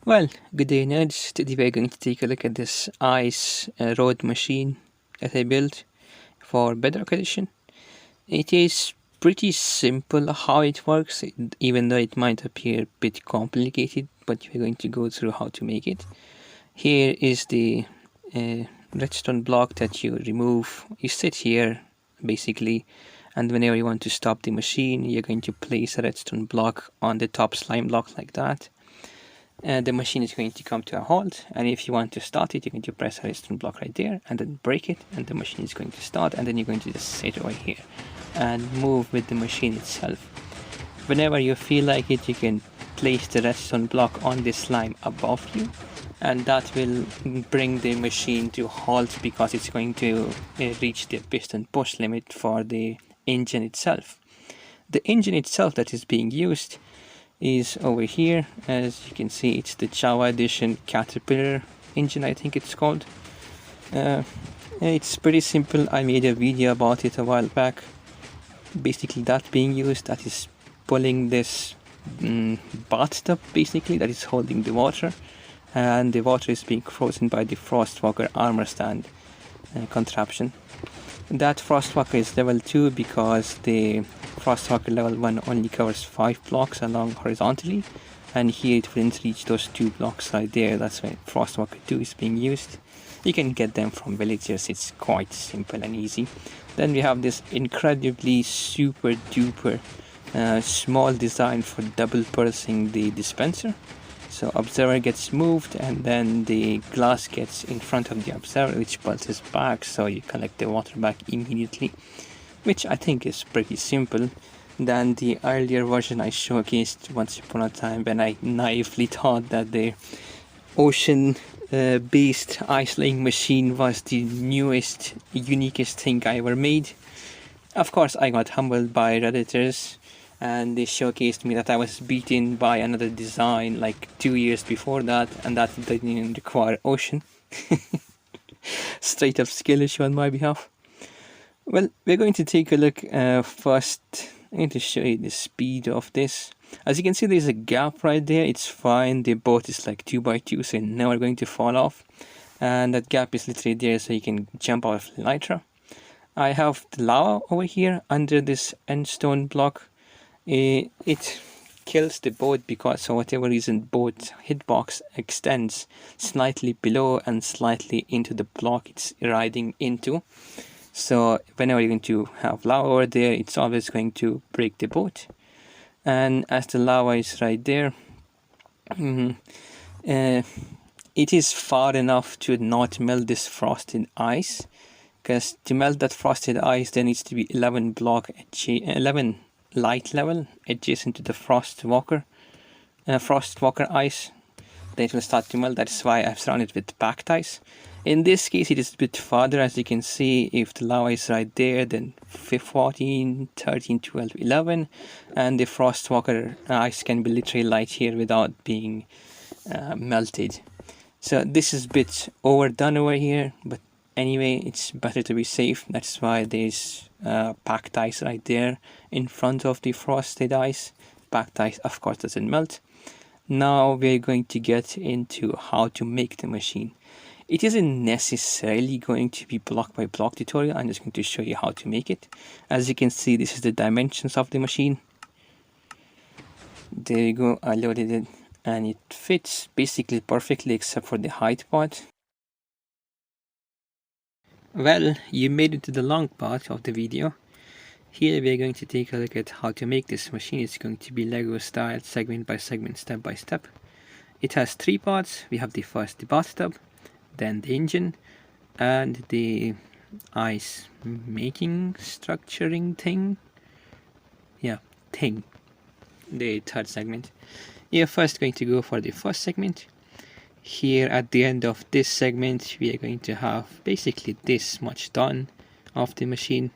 Well, good day nerds. Today we're going to take a look at this ice road machine that I built for Bedrock Edition. It is pretty simple how it works, even though it might appear a bit complicated, but we're going to go through how to make it. Here is the redstone block that you remove. You sit here basically, and whenever you want to stop the machine, you're going to place a redstone block on the top slime block like that. And the machine is going to come to a halt, and if you want to start it, you're going to press a redstone block right there and then break it, and the machine is going to start, and then you're going to just sit over here and move with the machine itself. Whenever you feel like it, you can place the redstone block on the slime above you, and that will bring the machine to halt because it's going to reach the piston push limit for the engine itself. The engine itself that is being used is over here. As you can see, it's the Java Edition Caterpillar engine, I think it's called. It's pretty simple. I made a video about it a while back. Basically, that being used, that is pulling this bathtub basically that is holding the water, and the water is being frozen by the Frostwalker armor stand contraption. That Frostwalker is level 2 because the Frostwalker level 1 only covers 5 blocks along horizontally, and here it wouldn't reach those 2 blocks right there. That's why Frostwalker 2 is being used. You can get them from villagers, it's quite simple and easy. Then we have this incredibly super duper small design for double pulsing the dispenser. So observer gets moved, and then the glass gets in front of the observer, which pulses back, so you collect the water back immediately, which I think is pretty simple than the earlier version I showcased once upon a time, when I naively thought that the ocean based ice laying machine was the newest, uniquest thing I ever made. Of course, I got humbled by Redditors, and they showcased me that I was beaten by another design like 2 years before that, and that didn't even require ocean. Straight up skill issue on my behalf. Well, we're going to take a look first. I'm going to show you the speed of this. As you can see, there's a gap right there. It's fine. The boat is like 2x2, so you're never going to fall off. And that gap is literally there, so you can jump out of the nitro. I have the lava over here under this endstone block. It kills the boat because for whatever reason boat hitbox extends slightly below and slightly into the block it's riding into. So whenever you're going to have lava over there, it's always going to break the boat. And as the lava is right there, it is far enough to not melt this frosted ice, because to melt that frosted ice there needs to be 11 light level adjacent to the Frostwalker ice. Then it will start to melt. That's why I've surrounded it with packed ice. In this case it is a bit farther. As you can see, if the lava is right there, then 14, 13, 12, 11, and the Frostwalker ice can be literally light here without being melted. So this is a bit overdone over here, but anyway, it's better to be safe. That's why there's packed ice right there in front of the frosted ice. Packed ice, of course, doesn't melt. Now we're going to get into how to make the machine. It isn't necessarily going to be block by block tutorial. I'm just going to show you how to make it. As you can see, this is the dimensions of the machine. There you go, I loaded it, and it fits basically perfectly except for the height part. Well, you made it to the long part of the video. Here we are going to take a look at how to make this machine. It's going to be Lego style, segment by segment, step by step. It has 3 parts. We have the first, the bathtub, then the engine, and the ice making structuring thing. Yeah, thing. The third segment. You're first going to go for the first segment. Here at the end of this segment we are going to have basically this much done of the machine.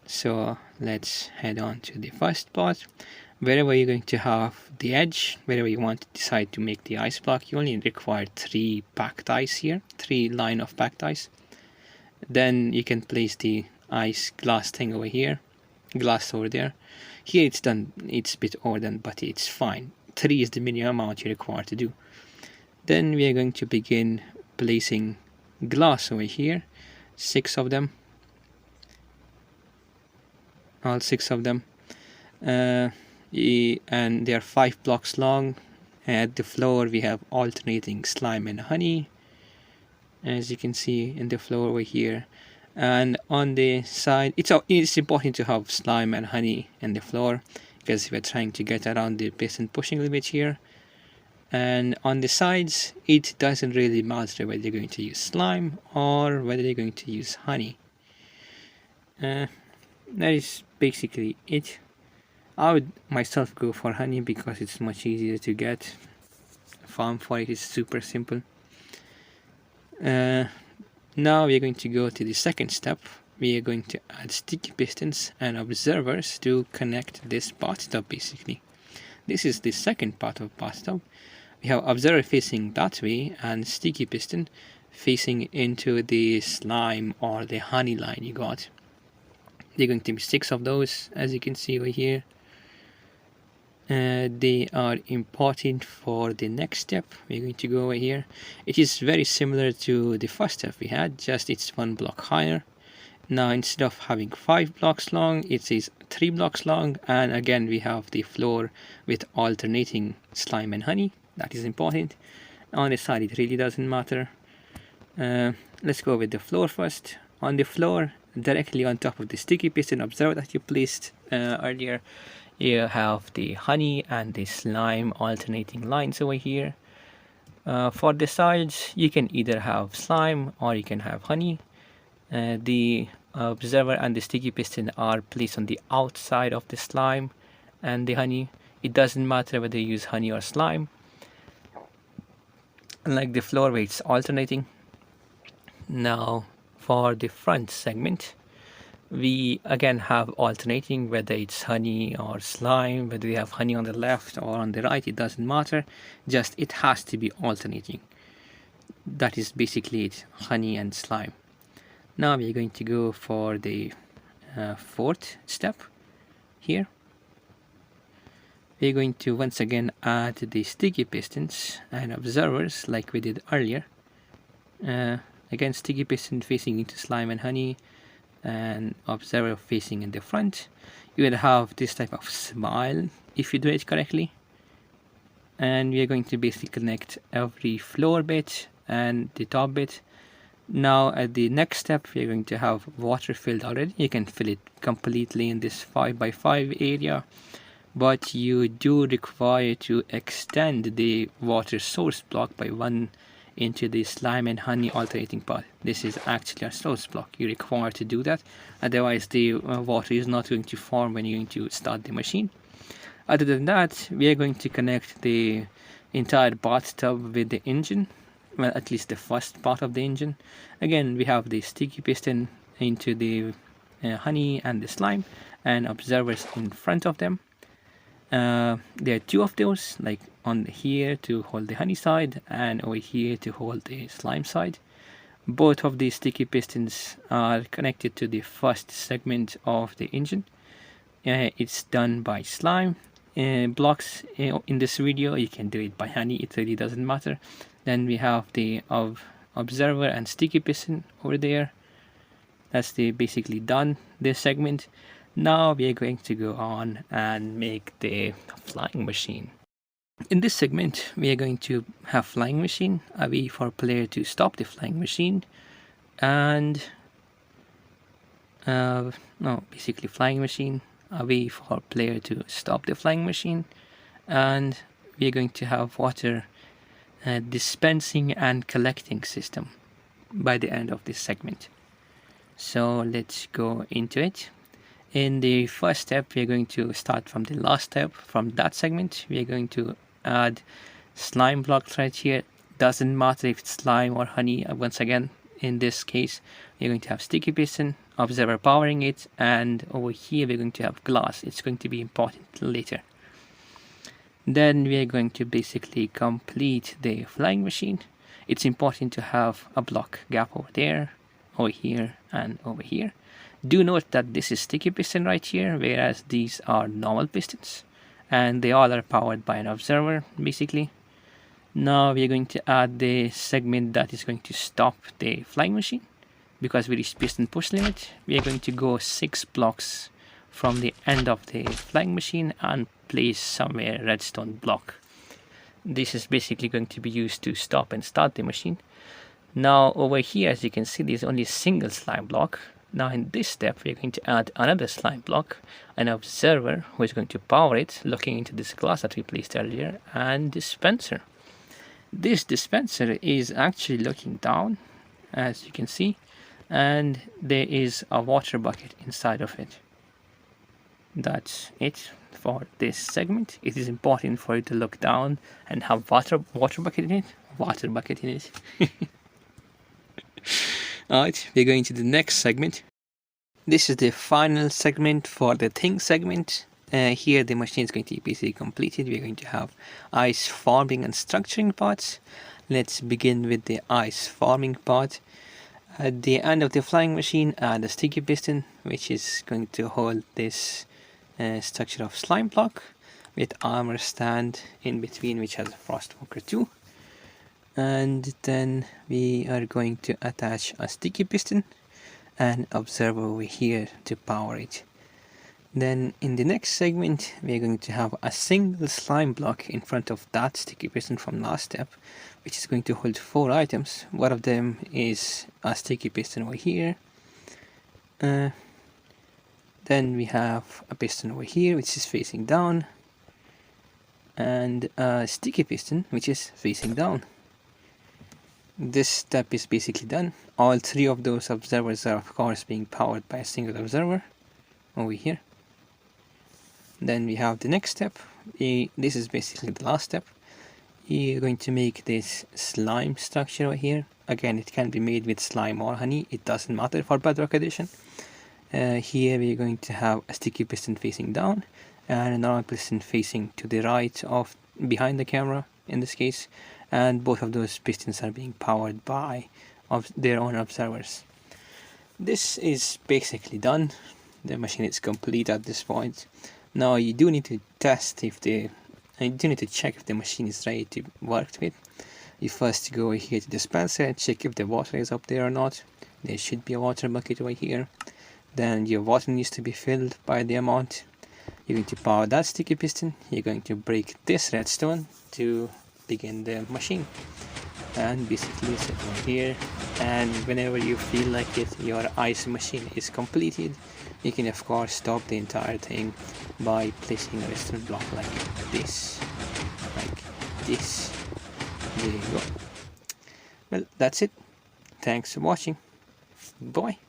So let's head on to the first part. Wherever you're going to have the edge, wherever you want to decide to make the ice block, you only require 3 packed ice here, 3 line of packed ice. Then you can place the ice glass thing over here, glass over there. Here it's done, it's a bit overdone, but it's fine. 3 is the minimum amount you require to do. Then we are going to begin placing glass over here, 6 of them, all 6 of them, and they are 5 blocks long. At the floor we have alternating slime and honey, as you can see in the floor over here. And on the side, it's important to have slime and honey in the floor, because we're trying to get around the piston pushing limit here. And on the sides, it doesn't really matter whether you're going to use slime or whether you're going to use honey. That is basically it. I would myself go for honey because it's much easier to get. Farm for it is super simple. Now we are going to go to the second step. We are going to add sticky pistons and observers to connect this bathtub basically. This is the second part of bathtub. We have observer facing that way and sticky piston facing into the slime or the honey line you got. There are going to be 6 of those, as you can see over here. They are important for the next step. We're going to go over here. It is very similar to the first step we had, just it's 1 block higher. Now instead of having 5 blocks long, it is 3 blocks long, and again we have the floor with alternating slime and honey. That is important. On the side it really doesn't matter. Let's go with the floor first. On the floor, directly on top of the sticky piston observer that you placed earlier, you have the honey and the slime alternating lines over here. For the sides, you can either have slime or you can have honey. The observer and the sticky piston are placed on the outside of the slime and the honey. It doesn't matter whether you use honey or slime. Like the floor where it's alternating. Now for the front segment, we again have alternating, whether it's honey or slime, whether we have honey on the left or on the right, it doesn't matter, just it has to be alternating. That is basically it, honey and slime. Now we're going to go for the fourth step here. We're going to once again add the sticky pistons and observers like we did earlier. Again, sticky piston facing into slime and honey, and observer facing in the front. You will have this type of smile if you do it correctly. And we are going to basically connect every floor bit and the top bit. Now at the next step, we are going to have water filled already. You can fill it completely in this 5x5 area, but you do require to extend the water source block by 1 into the slime and honey alternating part. This is actually a source block. You require to do that, otherwise the water is not going to form when you're going to start the machine. Other than that, we are going to connect the entire bathtub with the engine, well, at least the first part of the engine. Again, we have the sticky piston into the honey and the slime, and observers in front of them. There are 2 of those, like on here to hold the honey side and over here to hold the slime side. Both of these sticky pistons are connected to the first segment of the engine. It's done by slime blocks in this video. You can do it by honey, it really doesn't matter. Then we have the observer and sticky piston over there. That's the basically done this segment. Now we are going to go on and make the flying machine. In this segment, we are going to have flying machine, a way for player to stop the flying machine, and basically flying machine, a way for player to stop the flying machine, and we are going to have water dispensing and collecting system by the end of this segment. So let's go into it. In the first step, we are going to start from the last step. From that segment, we are going to add slime blocks right here. Doesn't matter if it's slime or honey. Once again, in this case, we're going to have sticky piston, observer powering it, and over here we're going to have glass. It's going to be important later. Then we are going to basically complete the flying machine. It's important to have a block gap over there, over here, and over here. Do note that this is sticky piston right here, whereas these are normal pistons. and they all are powered by an observer basically. Now we are going to add the segment that is going to stop the flying machine. Because we reached piston push limit, we are going to go 6 blocks from the end of the flying machine and place somewhere redstone block. This is basically going to be used to stop and start the machine. Now over here, as you can see, there's only a single slime block. Now in this step, we're going to add another slime block, an observer who is going to power it, looking into this glass that we placed earlier, and dispenser. This dispenser is actually looking down, as you can see, and there is a water bucket inside of it. That's it for this segment. It is important for you to look down and have water bucket in it. Water bucket in it. Alright, we're going to the next segment. This is the final segment for the thing segment. Here the machine is going to be basically completed. We're going to have ice forming and structuring parts. Let's begin with the ice forming part. At the end of the flying machine, add a sticky piston, which is going to hold this structure of slime block with armour stand in between, which has a frost walker too. And then we are going to attach a sticky piston and observer over here to power it. Then in the next segment, we are going to have a single slime block in front of that sticky piston from last step, which is going to hold 4 items. One of them is a sticky piston over here. Then we have a piston over here, which is facing down, and a sticky piston, which is facing down. This step is basically done. All 3 of those observers are of course being powered by a single observer over here. Then we have the next step. This is basically the last step. You're going to make this slime structure over here. Again, it can be made with slime or honey. It doesn't matter for Bedrock Edition. Here we're going to have a sticky piston facing down and a normal piston facing to the right of behind the camera in this case, and both of those pistons are being powered by their own observers. This is basically done. The machine is complete at this point. Now you do need to check if the machine is ready to work with. You first go here to dispenser and check if the water is up there or not. There should be a water bucket over here. Then your water needs to be filled by the amount. You're going to power that sticky piston. You're going to break this redstone to begin the machine. And basically sit over here, and whenever you feel like it, your ice machine is completed. You can of course stop the entire thing by placing a redstone block like this. There you go. Well, that's it. Thanks for watching. Bye.